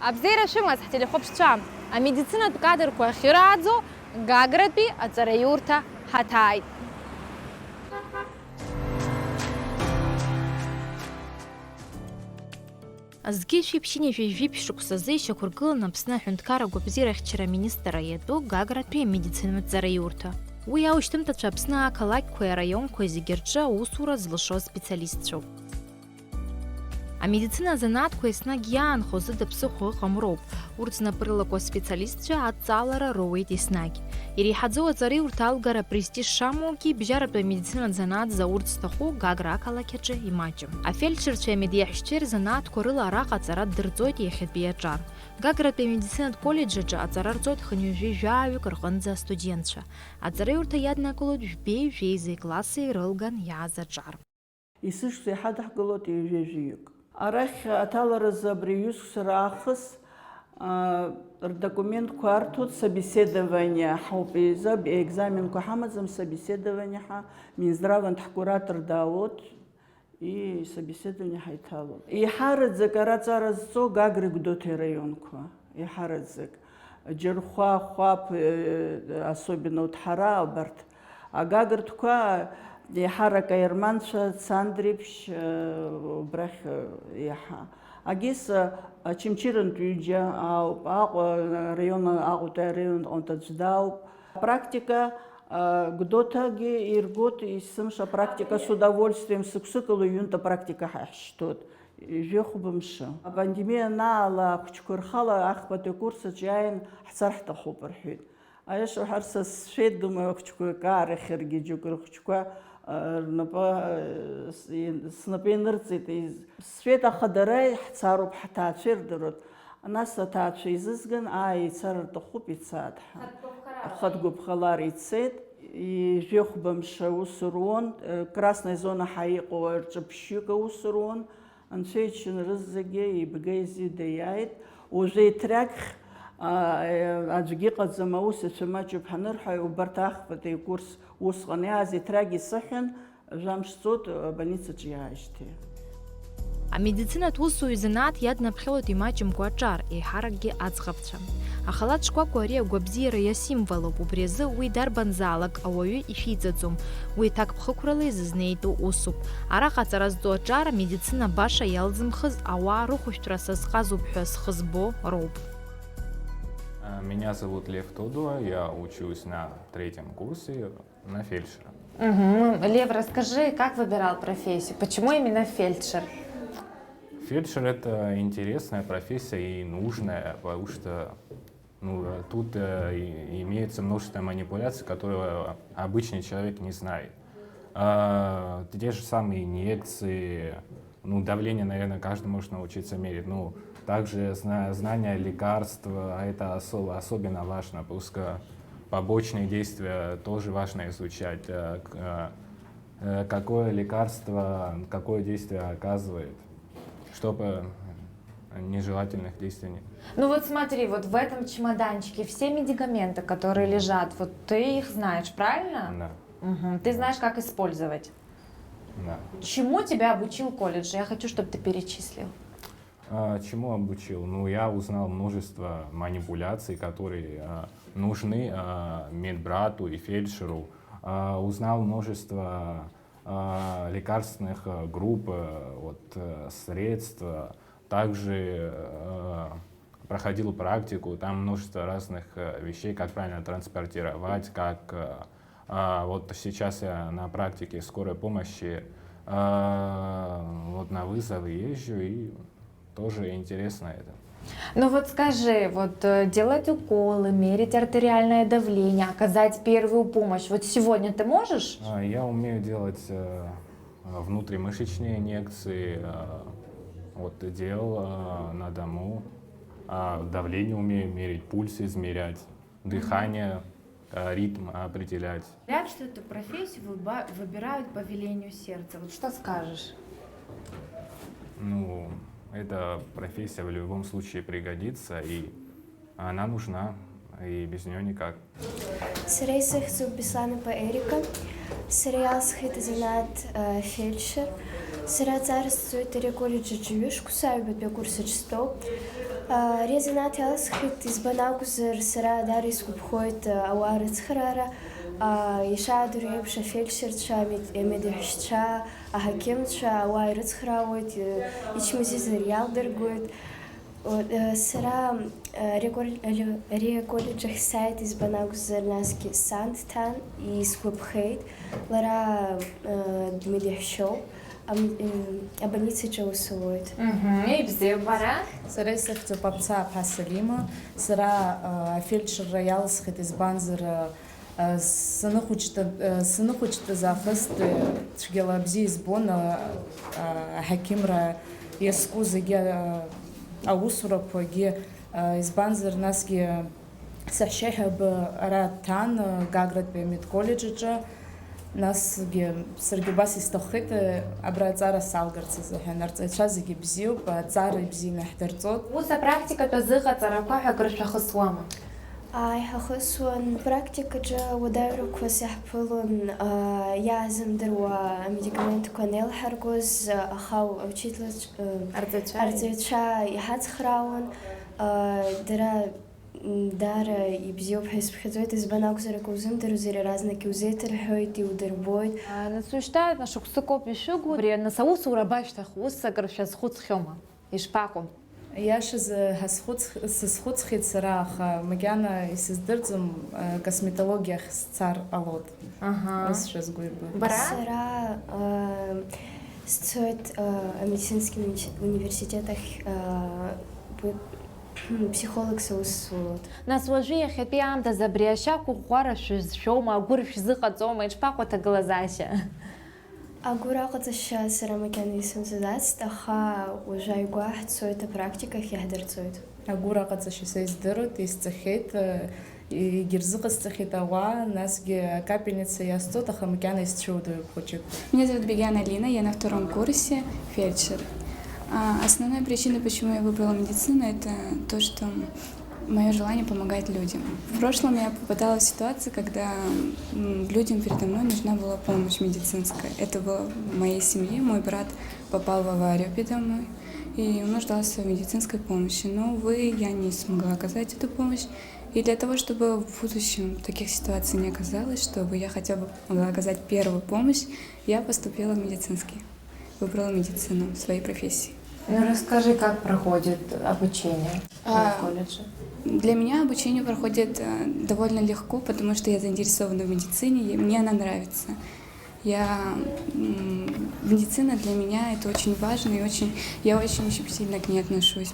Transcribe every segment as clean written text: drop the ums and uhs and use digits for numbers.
Абзеира шәымаз ҳтелехәаԥшцәа, амедицинатә кадрқәа ахьырааӡо Гагратәи аҵараиурҭа ҳаҭааит. Згьы шәиԥшьынҩажәи шықәсазы ишьақәыргыланы Аԥсны аҳәынҭқарра агәаԥзирахьчара аминистрра иатәу Гагратәи амедицинатә ҵараиурҭа. Уи аушьҭымҭацәа Аԥсны ақалақьқәеи араионқәеи зегьы рҿы аусура злашоз специалистцәоуп. Амедицина занааҭқәа еснагь иаанхо зыда ԥсыхәа ыҟам роуп. Урҭ знапы рылакуа специалистцәа адҵалара роуеит еснагь. Иреиҳаӡоу аҵараиурҭа алгара престиж шамоугьы бжьаратәи амедицинатә занааҭ заурц зҭаху Гагра ақалақь аҿы имаҷым. Афельдшерцәеи амедиаҳәшьцәеи рзанааҭқәа рыла араҟа аҵара ддырҵоит иахьатәи аҿар. Гагратәи амедицинатә колледж аҿы аҵара рҵоит хынҩажәи жәаҩык рҟынӡа астудентцәа. Аҵараиурҭа иаднакылоит жәбеи-жәеизеи класси рылган иааз аҿар. Исышьҭоу иҳадаҳкылоит ҩажәаҩык. Арахь аҭаларазы абри аҩызцәа раахыс рдокументқәа арҭоит, собеседование ҳауп, екзаменқәа ҳамаӡам, собеседование Минздравынтә ҳкуратор даауоит и собеседование ҳаиҭалоит. Иҳараӡак ара аҵара зҵо Гагра Гәдоуҭа раионқәа, иҳараӡак. Џьырхәа, Хәаԥ, особенно Ҭҳара абарҭ. Агагратәқәа иҳарак аерманцәа, Цандреиԥшь, убрахь иаҳа. Агьыс Очамчырантә ҩыџьа ауп, Аҟәатәи араион аҟынтә аӡә дауп. Практика Гәдоуҭагьы иргоит, есымша практика с удовольствием сықәсыкала ҩынтә апрактика ҳаҳшьҭоит. Жәохәба мшы. Апандемиа анаала ахәыҷқәа рхала ахԥатәи акурс аҿы иааин ҳцар ҳҭахуп рҳәеит. Аиаша уҳәар са сшәеит, думаю, ахәыҷқәа каарахьыргьы џьоук рхәыҷқәа снапы инырҵеит. Сшәеит, аха дара ҳцароуп, ҳҭаацәа ирдыруеит. Нас аҭаацәа изызган, ицар рҭахуп, ицаат ҳәа. Хатәгәыԥхалара ицеит. Жәохәба мшы аус руон, красная зона ҳа иҟоу рҿаԥшьҩык аус руон. Анцәа иџьшьаны зегьы еибга-еизида иааит. Ужәы иҭракх аӡәгьы иҟаӡам, аусуцәа маҷуп ҳанырҳәа, убарҭ ахԥатәи акурс усҟан иааз иҭрак исыҳәан, жәамш ҵуеит абольницаҿы иааижьҭеи. Амедицинатә усуҩ занааҭ иаднаԥхьалоит имаҷымкәа аҿар, еиҳаракгьы аӡӷабцәа. Ахалаҭ шкәакәа ари агәабзиара иасимволуп, убри азы уи дарбанзаалак ауаҩы ишәиҵаӡом. Уи ҭакԥхықәрала изызнеитәу усуп. Араҟа аҵара зҵо аҿар амедицина баша иалзымхыз ауаа рыхәышәтәра сазҟазоуп ҳәа зхы збо роуп. Меня зовут Лев Тодуа, я учусь на 3-м курсе на фельдшера. Лев, расскажи, как выбирал профессию? Почему именно фельдшер? Фельдшер – это интересная профессия и нужная, потому что тут имеется множество манипуляций, которые обычный человек не знает. Те же самые инъекции, давление, наверное, каждый может научиться мерить. Также знание лекарств, это особенно важно, потому что побочные действия тоже важно изучать. Какое лекарство, какое действие оказывает, чтобы нежелательных действий нет. Вот смотри, вот в этом чемоданчике все медикаменты, которые лежат, вот ты их знаешь, правильно? Да. Ты знаешь, как использовать? Да. Чему тебя обучил колледж? Я хочу, чтобы ты перечислил. Чему обучил? Я узнал множество манипуляций, которые нужны медбрату и фельдшеру. Узнал множество лекарственных групп, средств. Также проходил практику, там множество разных вещей, как правильно транспортировать, как сейчас я на практике скорой помощи на вызовы езжу, и тоже интересно это. Скажи, делать уколы, мерить артериальное давление, оказать первую помощь. Сегодня ты можешь? Я умею делать внутримышечные инъекции, делал на дому. Давление умею мерить, пульс измерять, дыхание, ритм определять. Говорят, что эту профессию выбирают по велению сердца. Что скажешь? Эта профессия в любом случае пригодится, и она нужна, и без нее никак. Срейсах Зуббислана по Эрика, Среяс Хитазинат фельдшер, Среяцарс Суетери колледжа Джуюшку, Сайбет Курса Чистов, Ари азанааҭ иаласхит избан акәзар сара даара исгәаԥхоит ауаа рыцхыраара, ишаадыруа еиԥш афельдшерцәа, амедеҳәшьцәа, аҳақьымцәа ауаа ирыцхраауеит, ичмазизар иалдыргоит. Сара ари аколлеџь ахь сааит избан акәзар насгьы сан дҭан исгәаԥхеит, лара дмедеҳәшьоуп, абольницаҿы аус луеит. Ибзиоуп, бара? Сара исыхьӡуп Аԥсааԥҳа Салима, сара афельдшерра иалсхит избанзар саныхәыҷтәыз аахыс цәгьала бзиа избон аҳақьымра иазку зегьы аусурақәагьы, избанзар насгьы саҳәшьаҳәаба ара дҭан Гагратәи амедколлеџь аҿы, насгьы саргьы убас исҭаххеит абра аҵара салгарц азыҳәан. Арҵаҩцәа зегьы бзиоуп, аҵара ибзианы иаҳдырҵоит. Ус апрактикатә азыҟаҵарақәа ҳәа акры шәахысуама? Иҳахысуан практикаҿы уадаҩрақәас иаҳԥылон иаазымдыруа амедикаментқәа анеилҳаргоз, аха арҵаҩцәа иҳацхраауан, дара даара ибзиоуп ҳәа исԥхьаӡоит, избан акәзар акы узымдыруазар иаразнак иузеиҭарҳәоит, иудырбоит. Нас уажәшьҭа шықәсыкоуп ишәыгу, абри нас аусура башьҭахь ус акры шәазхәыцхьоума? Ишԥаҟоу? Иашаз сазхәыцхьеит сара, аха макьана исыздырӡом, косметологиахь сцар ҟалот. Ус шәазгәаирбоит. Бара? Сара сцоит амедицинский университет ахь психологс аус злоуит. Нас уажәы иахьатәи аамҭазы абри ашьа қәыӷәӷәара шәызшәоума, агәыр шәзыҟаҵома, иҽԥаҟоу аҭагылазаашьа? Агәыр аҟаҵашьа сара макьана исымҵаӡацт, аха уажәы ааигәа ҳцоит апрактика ахь иаҳдырҵоит. Агәыр аҟаҵашьа са издыруеит, исҵахьеит, егьырзыҟасҵахьеит ауаа, насгьы акапельница иазцоит, аха макьана исцәыуадаҩуп хәыҷык. Меня зовут Бегяна Алина, я на 2 курсе, фельдшер. Основная причина, почему я выбрала медицину, это то, что мое желание помогать людям. В прошлом я попадала в ситуацию, когда людям передо мной нужна была помощь медицинская. Это было в моей семье, мой брат попал в аварию передо мной, и он нуждался в медицинской помощи. Но, увы, я не смогла оказать эту помощь. И для того, чтобы в будущем таких ситуаций не оказалось, чтобы я хотя бы могла оказать первую помощь, я поступила в медицинский. Выбрала медицину в своей профессии. Ну, расскажи, как проходит обучение в колледже? Для меня обучение проходит довольно легко, потому что я заинтересована в медицине, и мне она нравится. Медицина для меня это очень важно, и я очень щепетильно к ней отношусь.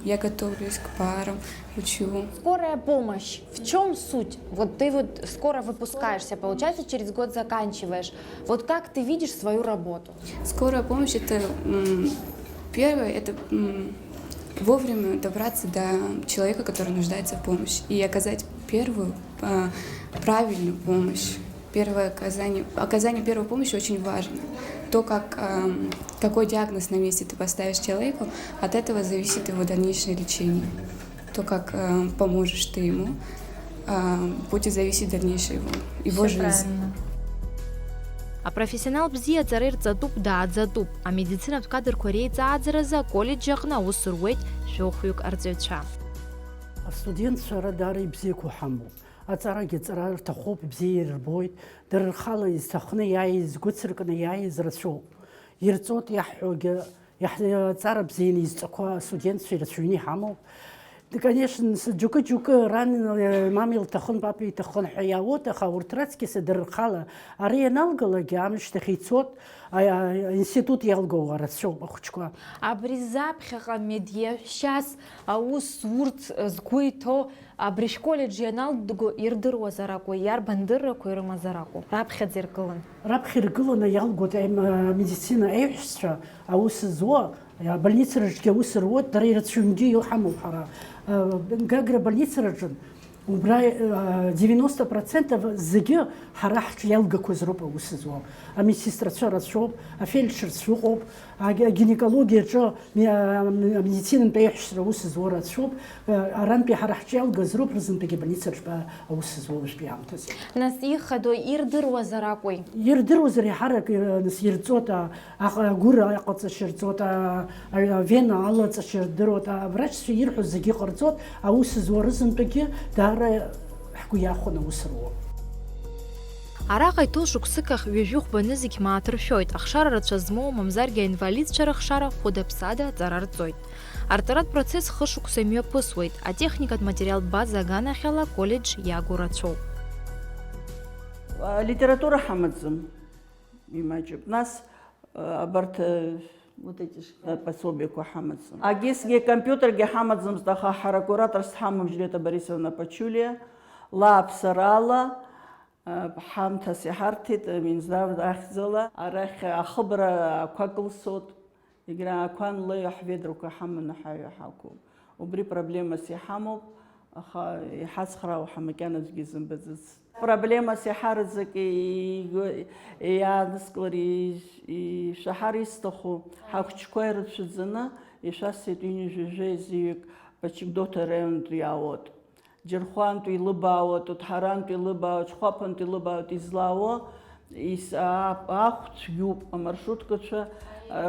Я готовлюсь к парам, учу. Скорая помощь. В чем суть? Вот ты вот скоро выпускаешься, получается, через год заканчиваешь. Вот как ты видишь свою работу? Скорая помощь это первое, это вовремя добраться до человека, который нуждается в помощи, и оказать первую правильную помощь. Оказание первой помощи очень важно. То, какой диагноз на месте ты поставишь человеку, от этого зависит его дальнейшее лечение. То, как поможешь ты ему, будет зависеть дальнейшая его жизнь. Апрофессионал бзиа ҵара ирҵатәуп, дааӡатәуп. Амедицинатә кадрқәа реиҵааӡаразы аколлеџь аҟны аус руеит шәохәҩык арҵаҩцәа. Астудентцәа даара ибзиақәоу ҳамоуп. Аҵарагьы ҵара рҭахуп, бзиа ирбоит, дара рхала изҭахны иааиз, гәыцракны иааиз рацәоуп. Ирҵоит иаҳҳәогьы, аҵара бзианы изҵақәа астудентцәа ирацәаҩны иҳамоуп. Конечно, џьоукы ран маме илҭахын, папа иҭахын ҳәа иаауеит, аха урҭ раҵкьыс дара рхала ари ианалгалагьы амышьҭахь ицоит, аинститут иалгоу рацәоуп ахәыҷқәа. Абри заԥхьаҟа медеҳәшьас аус урҭ згәы иҭоу абри шәколлеџь ианалго ирдыруазар акәу, иарбан дыррақәа ирымазар акәу, раԥхьаӡа иргылан? Раԥхьа иргыланы иалгоит амедицина аиҳәшьцәа аус зуа, абольницараҿгьы аус руеит, дара ирацәаҩнгьы иҳамоуп ҳара. Гагра больницараҿы убрай 90% зиги харахч ялга козропа усызво. А медсестра царацоп, а фельдшер цугоп, а гинекология чо медицина бейхшра усызво рацоп, а ранпи харахч ялга зроп разынпеги больница шпа усызво шпиамтас. Нас иходу ирдыруа заракой. Ирдыру зри харак нас ирцота, а гура акоца ширцота, вена алаца ширдырота, врач су ирху зиги харцот, а усызво разынпеги дара حكوا وسروا. Араҟа иҭоу шықәсықах ҩажәихәба нызқь мааҭыршәоит, ахшара рацәа змоу мамзаргьы аинвалидцәа рыхшара хәыда-ԥсада аҵара рҵоит. Арҭаратә процесс хышықәса имҩаԥысуеит, атехникатә материалтә база аганахьала колледж иагу рацәоуп. Литература ҳамаӡам, имаҷуп. Нас абарҭ вот эти пособиақәа ҳамаӡам. Агьысгьы компиутергьы ҳамаӡамызт, аха ҳара кураторс ҳамам Жилета Борисовна Пачулиа, лааԥсарала ҳамҭас иҳарҭеит Минздрав ахьӡала, арахь ахыбрақәа кылсот, егьра ақәанла ҳведрақәа ҳаманы ҳақәуп. Убри проблемас иҳамоуп, аха иҳацхраауа ҳамакьана аӡәгьы изымбаӡац. Проблемас иҳараӡак иааныскылар ишаҳар исҭаху ҳахәҷқәа ирацәаӡаны ишәасҳәеит ҩынҩажәижәы зҩык Пачигдота раионтәи иаауоут. Џьырхәантәи илыбаауоут, Оҭҳарантәи илыбаауоут, Чхәаԥантәи илыбаауоут излаауа ахә цәгьуп, амаршруткацәа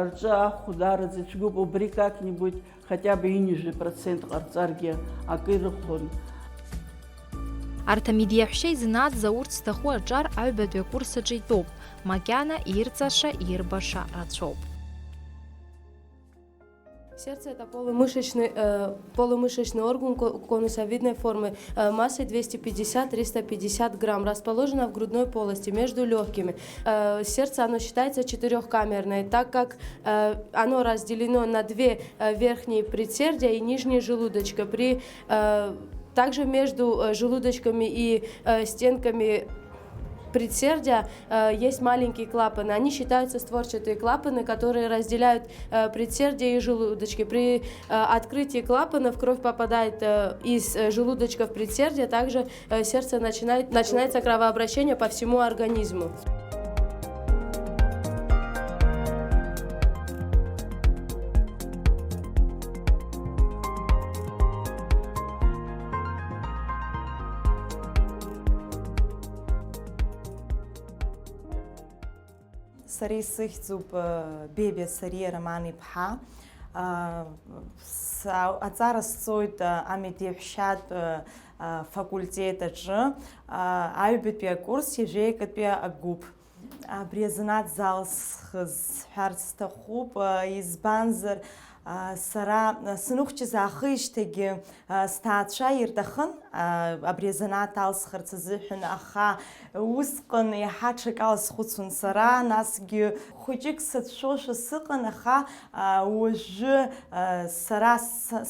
рҿы ахә даараӡа ицәгьуп, убри как-нибудь хотя бы 90% ҟарҵаргьы акы ирыхон. Арҭ амедиаҳәшьа изынааӡаз урҭ зҭаху аҿар аҩбатәи акурс аҿы итәоуп, макьана ирҵаша, ирбаша рацәоуп. Сердце – это полумышечный орган конусовидной формы массой 250-350 грамм, расположено в грудной полости между легкими. Сердце оно считается четырехкамерное, так как оно разделено на две верхние предсердия и нижние желудочка. Также между желудочками и стенками предсердия есть маленькие клапаны. Они считаются створчатые клапаны, которые разделяют предсердия и желудочки. При открытии клапанов кровь попадает из желудочка в предсердие, также сердце начинается кровообращение по всему организму. Сари сыхьӡуп Бебиа Сариа Роман-иԥҳа. Аҵара сҵоит амедиаҳәшьатә факультет аҿы, аҩбатәи акурс ежәеикатәи агәыԥ. Абри азанааҭ залсхыз сҳәарц сҭахуп, избанзар сара саныхәҷыз аахижьҭеигьы сҭаацәа ирҭахын абри азанааҭ алсхырц азыҳәан, аха усҟан иаҳа ҽакала схәыцуан сара, насгьы хәыҷык сацәшәошәа сыҟан, аха уажәы сара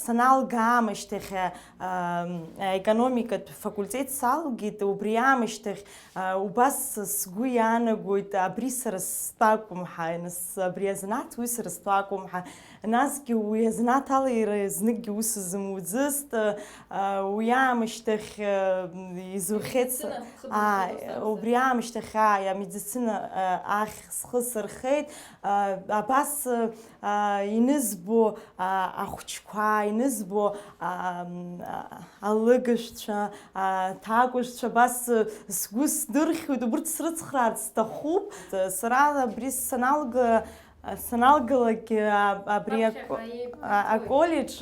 саналга аамышьҭахь аекономикатә факультет салгеит, убри аамышьҭахь убас сгәы иаанагоит абри сара стәакәымҳа, абри азанааҭ уи сара стәакәымҳа. Насгьы уи азанааҭ алаира зныкгьы ус изымуӡыст, уи аамышьҭахь изухьеит, убри аамышьҭахь амедицина ахь схы сырхеит, абас инызбо ахәҷқәа, инызбо алыгажәцәа, аҭакәажәцәа, абас сгәы сдырхьуеит, убырҭ срыцхраарц сҭахуп. Сара абри саналгалак абри аколледж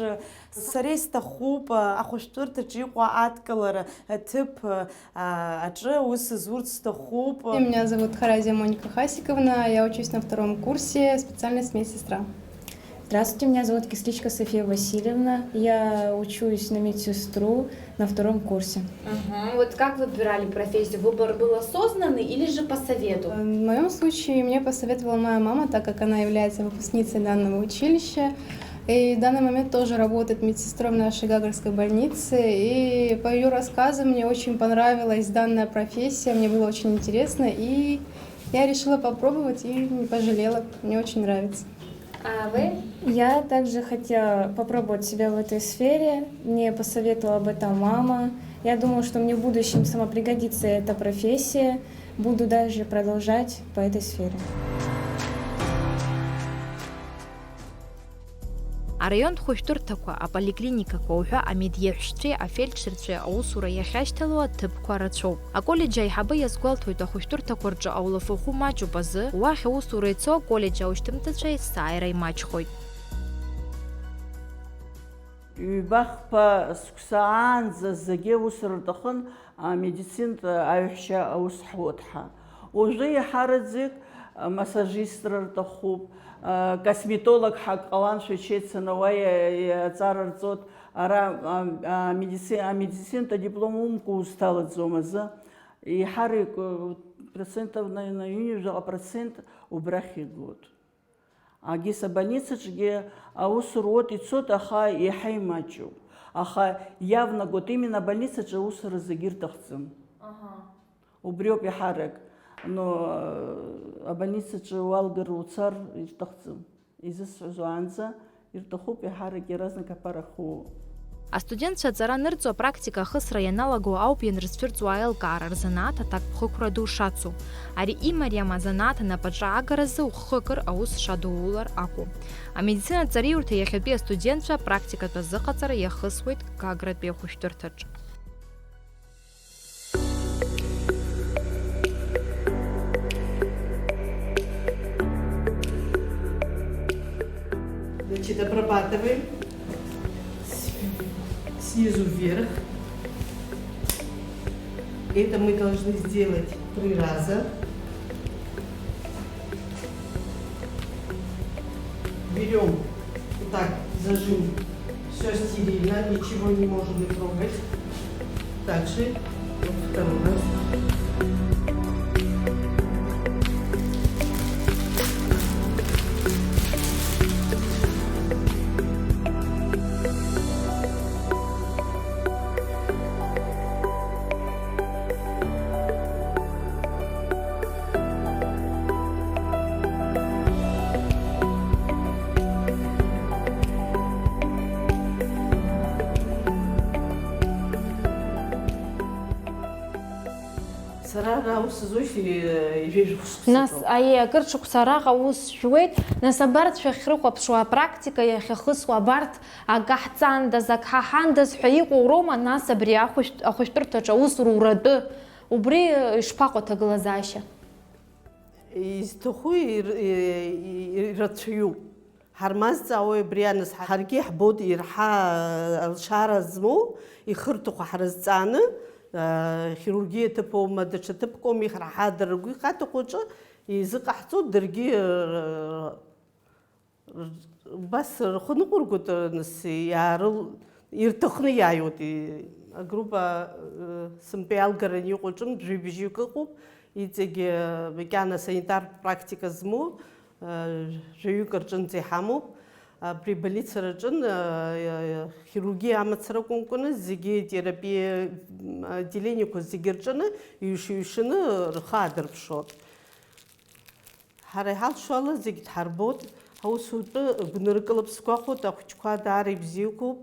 сара исҭахуп ахәышәтәырҭаҿы иҟоу адкылара аҭыԥ аҿы ус зурц сҭахуп. Меня зовут Харазия Моника Хасиковна, я учусь на втором курсе, специальность медсестра. Здравствуйте, меня зовут Кисличка София Васильевна, я учусь на медсестру на втором курсе. Вот как вы выбирали профессию? Выбор был осознанный или же по совету? В моем случае мне посоветовала моя мама, так как она является выпускницей данного училища. И в данный момент тоже работает медсестрой в нашей Гагарской больнице. И по ее рассказам мне очень понравилась данная профессия, мне было очень интересно. И я решила попробовать и не пожалела, мне очень нравится. А вы? Я также хотела попробовать себя в этой сфере. Мне посоветовала об этом мама. Я думаю, что мне в будущем сама пригодится эта профессия. Буду даже продолжать по этой сфере. Араион хәышәтәырҭақәа, аполиклиникақәа уҳәа амедиаҳәшьцәеи афельдшерцәеи аусура иахьашьҭалауа аҭыԥқәа рацәоуп. Аколлеџь аиҳабы иазгәалҭоит ахәышәтәырҭақәа рҿы аулафахәы маҷуп азы, уахь аусура ицо аколлеџь аушьҭымҭацәа есааира имаҷхоит. Ҩбахԥа сықәсаанӡа зегьы аус рҭахын амедицинтә аҩҳәшьа аус ҳуҭҳа. Уажәы иаҳараӡак массажистра рҭахуп, косметолог ҳак ҟаланшәа ичеицаны уа иаҵара рҵот, ара амедицинтә адиплом умкәа узҭалаӡом азы, иҳарак процентов на ҩынҩажәаҟа процент убрахь игоит. Агьыс абольницаҿгьы аус руот ицот, аха иаҳа имаҷуп. Аха иавнагоит именно абольницаҿы аусура зегьы ирҭахӡам. Убри ауп иҳарак. Но абольницаҿы уалгар уцар ирҭахӡам. Изысҳәаз уаанӡа ирҭахуп иҳарак иаразнак аԥараху. Астудентцәа аҵара анырҵо апрактика ахысра ианалаго ауп ианрызцәырҵуа аилкаара рзанааҭ аҭакԥхықәра ду шацу. Ари имариам азанааҭ анапаҿы аагаразы ухықыр аус шадуулар акәу. Амедицина ҵариурҭа иахьатәи астудентцәа апрактикатә азыҟаҵара иахысуеит Гагратәи ахәышәтәырҭаҿы. Значит, обрабатываем снизу вверх. Это мы должны сделать 3 раза. Берем вот так, зажим, все стерильно, ничего не можем трогать. Также вот 2 раз. Нас акыр шықәса араҟа ус шәуеит, нас абарҭ шәахьрыхәаԥшуа апрактика иахьахысуа абарҭ ак ҟаҳҵандаз, ак ҳаҳандаз ҳәа иҟоу роума, нас абри ахәышәтәырҭаҿы аусура уратәы, убри ишԥаҟоу аҭагылазаашьа? Изҭаху ирацәаҩуп. Ҳармазҵаауа абри аныс ҳаргьы ҳбоит ирҳа алшара змоу, ихырҭаху ҳразҵааны, хирургия ҭыԥоума, даҽа ҭыԥкоума ихраҳадыргәы ихаҭахәаҿы изыҟаҳҵо даргьы бас рхы ныҟәыргоит, нас ирҭахны иааиуеит. Агруппа сынтәа иалгараны иҟоу аҿынтә жәибжьык ыҟоуп, иҵегьы макьана санитар практика змоу жәаҩык рҿынӡа иҳамоуп. При больница раҿын хирургия амацара акәымкәаны зегьы терапиа отделениақәа зегьы рҿаны иҩшаны рхы аадырԥшоит. Ҳара иҳалшо ала зегьы дҳарбоит. Аусутәы гәныркылап сгәахәуеит, ахәыҷқәа даара ибзиақәоуп.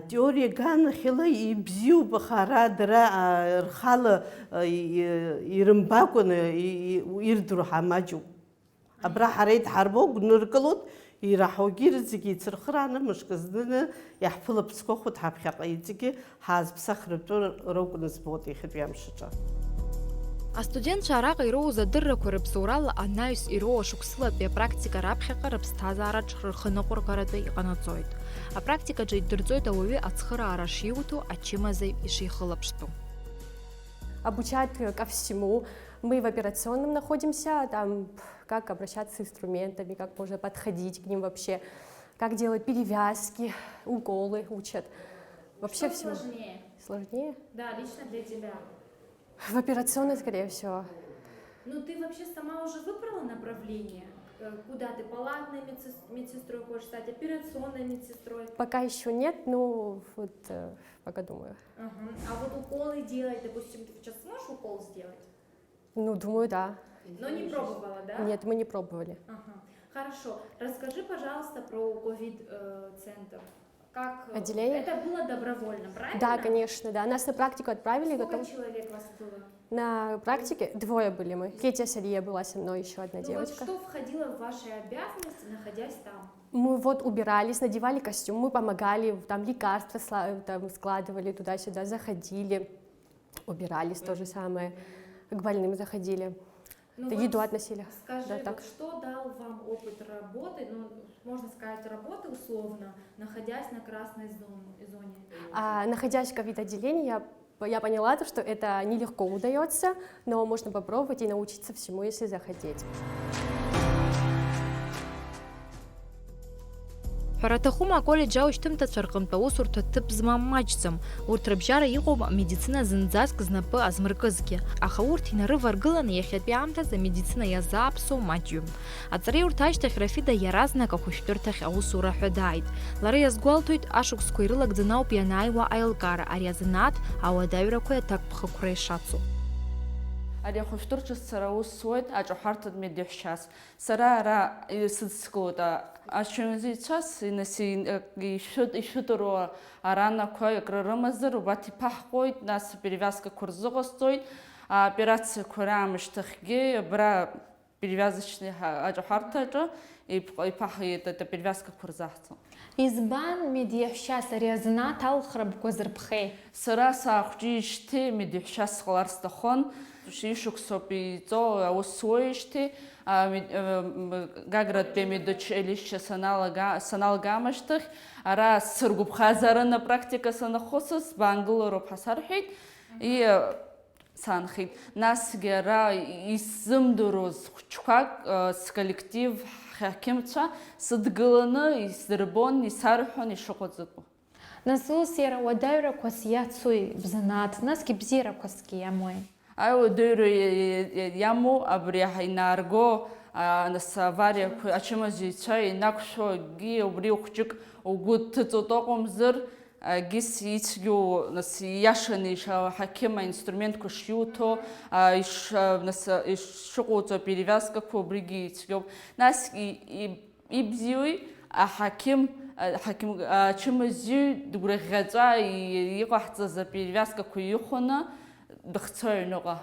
Теориа ганахьала ибзиоуп, аха ара дара рхала ирымбакәаны ирдыру ҳамаҷуп. Абра ҳара идҳарбоу гәныркылоит, ираҳаугьы зегьы еицырхырааны мышкы знаны иаҳԥылап сгәахәуеит ҳаԥхьаҟа, иҵегьы ҳаазԥсахратәы ракәны збоит иахьатәи амшаҿы. Астудентцәа араҟа ироуз адыррақәа рыԥсоурала анаҩс ироуа шықәсылатәи апрактика раԥхьаҟа рыԥсҭазаараҿ рхыныҟәыргаратәы иҟанаҵоит. Апрактикаҿы идырҵоит ауаҩы ацхыраара шиуҭо, ачымазаҩ ишихылаԥштәу. Обучают ко всему. Мы в операционном находимся, там как обращаться с инструментами, как можно подходить к ним вообще, как делать перевязки, уколы учат. Вообще все. Сложнее? Сложнее? Да, лично для тебя. В операционной, скорее всего. Ну ты вообще сама уже выбрала направление? Куда ты палатной медсестрой хочешь стать, операционной медсестрой? Пока еще нет, ну вот пока думаю. Ага. А вот уколы делать, допустим, ты сейчас сможешь укол сделать? Ну, думаю, да. Но не пробовала, да? Нет, мы не пробовали. Ага. Хорошо. Расскажи, пожалуйста, про ковид-центр. Как Отделение? это было добровольно, правильно? Да, конечно, да. Нас на практику отправили. Сколько человек вас было? На практике 2 были мы. Тетя Салье была со мной, еще одна Ну девочка. вот что входило в ваши обязанности, находясь там? Мы вот убирались, надевали костюм, мы помогали, там лекарства там, складывали туда-сюда, заходили, убирались, то же самое, к больным заходили, Ну еду вот относили. Скажи, Да, вот так. что дал вам опыт работы, ну, можно сказать, работы условно, находясь на красной зоне? Находясь в ковид-отделении, я поняла, что это нелегко удается, но можно попробовать и научиться всему, если захотеть. Ҳәраҭахума аколлеџь аушьҭымҭацәа усурҭа ҭыԥ змам маҷӡам, урҭ рыбжьара иҟоуп амедицина зынӡаск знапы азмыркызгьы, аха урҭ инарываргыланы иахьатәи аамҭаз амедицина иазааԥсоу маҷҩым. Аҵареиурҭа ашьҭахь Рафида иаразнак ахәышәтәырҭахь аусура ҳәа дааит. Лара иазгәалҭоит ашықәсқәа ирылагӡаны ауп ианааиуа аилкаара, ари азанааҭ ауадаҩрақәеи аҭакԥхықәреи ишацу. Ари ахәышәтәырҭаҿ сара ус суеит аҿаҳәарҭатә медеҳәшьас. Сара ара сыдскылоит ачымазицәас ишәытыруа аранақәа икрырымазар убарҭ иԥаҳҟоит, нас перевязкақәа рзыҟасҵоит, аоперациақәа раамышьҭахьгьы абра перевязочный аҿаҳәарҭаҿы иԥаҳҟоит аперевязкақәа рзаҳҵо. Избан медеҳәшьас ари азанааҭ алхрабқәа зырԥхеи? Сара саахәҷижьҭеи медеҳәшьас сҟалар сҭахын, ишықәсоуп иҵоу аус суеижьҭеи Гагратәи амедучилишьче саналгамашьҭахь, ара сыргәыԥхазаарын апрактика санахәыцыз, баангылароуп ҳәа сарҳәеит, саанхеит. Насгьы ара исзымдыруаз хәыҷқәак сколлектив ҳақьымцәа сыдгыланы исдырбон, исарҳәон ишыҟаҵатәу. Нас ус иара уадаҩрақәас иацуи бзанааҭ, насгьы бзиарақәасгьы иамои? Ауадаҩра иамоу абри инаарго нас авариақәа ачымазаҩцәа инақәшәогьы убри хәҷык угәы дҭыҵоит акәымзар, агьыс ицәгьоу нас ииашаны ҳақьым аинструментқәа шиуҭо, ишыҟоуҵо аперевязкақәа убригьы ицәгьоуп. Нас ибзиои аҳақьым ачымазаҩ дгәырӷьаҵәа иҟаҳҵаз аперевязкақәа ихәаны дыхцои аҩныҟа.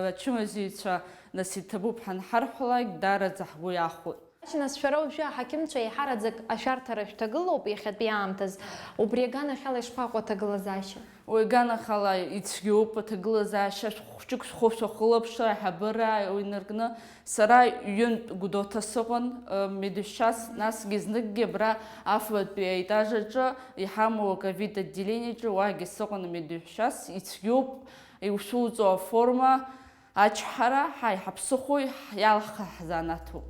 Ачымазаҩцәа нас иҭабуп ҳанҳарҳәалак, дараӡа ҳгәы иахәоит. Нас шәара уажәы аҳақьымцәа еиҳараӡак ашәарҭара шәҭагылоуп иахьатәи аамҭаз, убри аганахьала ишԥаҟоу аҭагылазаашьа? Уи аганахьала ицәгьоуп аҭагылазаашьа, хәҷык шәхылаԥшра, аиҳабыра инаркны. Сара ҩынтә Гәдоуҭа сыҟан медеҳәшьас, насгьы зныкгьы абра афбатәи аетаж аҿы иҳамоу аковид отделениаҿы уаагьы сыҟан медеҳәшьас, ицәгьоуп иушәуҵо аформа, ачҳара, ҳаԥсыхәои иалхаҳзаанаҭуп.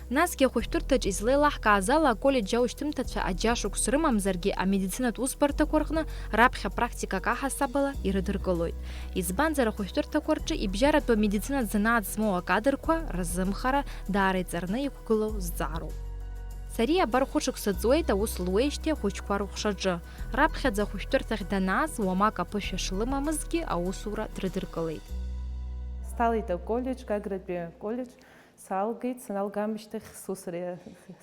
Насгьы ахәышәтәырҭаҿ излеилаҳкааз ала аколлеџь аушьҭымҭацәа аџьашықәс рымамзаргьы амедицинатә усбарҭақәа рҟны раԥхьа практикак аҳасабала ирыдыркылоит. Избанзар ахәышәтәырҭақәа рҿы ибжьаратәу амедицинатә занааҭ змоу акадрқәа рзымхара даара иҵарны иқәгылоу зҵаароуп. Сариа абар хәышықәса ҵуеит аус луеижьҭеи ахәыҷқәа рыхәшаҿы. Раԥхьаӡа ахәышәтәырҭахь данааз уамак аԥышәа шлымамызгьы аусура дрыдыркылеит. Сталеит аколлеџь, Гагратәи аколлеџь, салгеит, саналгамышьҭахь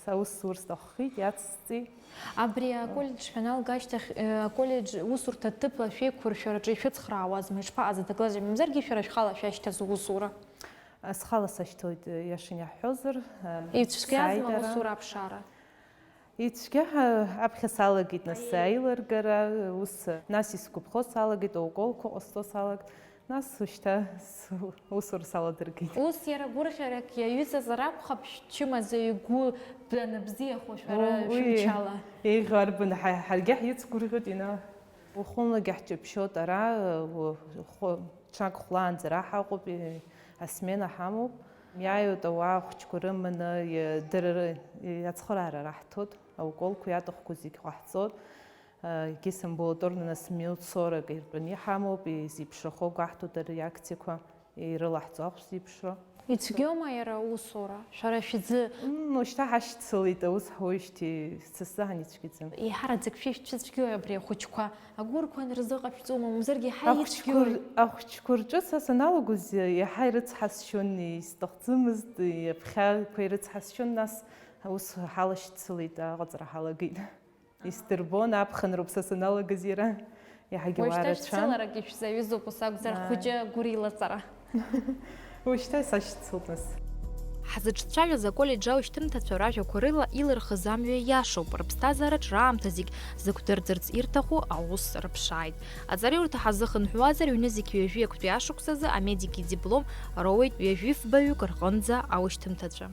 сусурс сҭаххеит, иацсҵеит. Абри аколлеџь шәаналга ашьҭахь аколлеџь усурҭа ҭыԥ шәеиқәыршәараҿы ишәыцхраауазма, ишԥаҟаз аҭагылазаашьа, мамзаргьы шәара шәхала шәашьҭаз усура? Схала сашьҭоит иашан иаҳҳәозар. Ицәгьазма аусура аԥшара? Ицәгьа аԥхьа салагеит нас аилыргара, нас исгәаԥхо салагеит, ауколқәа ҟасҵо салагеит. Нас шьҭа усура саладыргеит. Ус иара гәырӷьарак иаҩызазар акәхап шәчымазаҩ игәы даныбзиахо шәара шәымчала. Еиӷьу арбан ҳаргьы ҳицгәырӷьоит ухәымлагьы ҳҷаԥшьоит ара, ҽнак хәлаанӡа ара ҳаҟоуп, асмена ҳамоуп. Иааиуеит ауаа хәҷқәа рыманы иацхыраара раҳҭоит, ауколқәа иаҭахқәо зегьы ҟаҳҵоит. Егьыс амбулаторно нас минут 40 иртәаны иҳамоуп, изеиԥшрахо гәаҳҭоит ареакциақәа, ирылаҳҵо аҟә зеиԥшро. Ицәгьоума иара аусура? Шәара шәӡы? Шьҭа ҳашьцылеит аус ҳуеижьҭеи сасзаҳан ицәгьаӡам. Еиҳараӡак шәышәцәыцәгьои абри ахәыҷқәа? Агәырқәа нырзыҟашәҵома, мамзаргьы иаҳа ицәгьои? Ахәҷқәа рҿы са саналагоз иаҳа ирыцҳасшьон, исҭахӡымызт, аԥхьақәа ирыцҳасшьон, нас ус ҳалашьцылеит, аҟаҵара ҳалагеит. Истырбон аԥхынроуп са саналагаз иара. Иаҳагьы Уажәшьҭа уаарацәан. шәцәыларак ишәзаҩызоуп ус акәзар хәыҷы гәыр илаҵара. Уажәшьҭа сашьцылт нас. Ҳзыҿцәажәаз аколледж аушьҭымҭацәа ражәақәа рыла илырхыз амҩа иашоуп, рыԥсҭазаараҿ раамҭа зегь зықәдырӡырц ирҭаху аус рыԥшааит. Аҵариурҭа ҳазыхынҳәуазар, ҩнызқь ҩажәи актәи ашықәсазы амедик идиплом роуеит ҩажәи фбаҩык рҟынӡа аушьҭымҭацәа.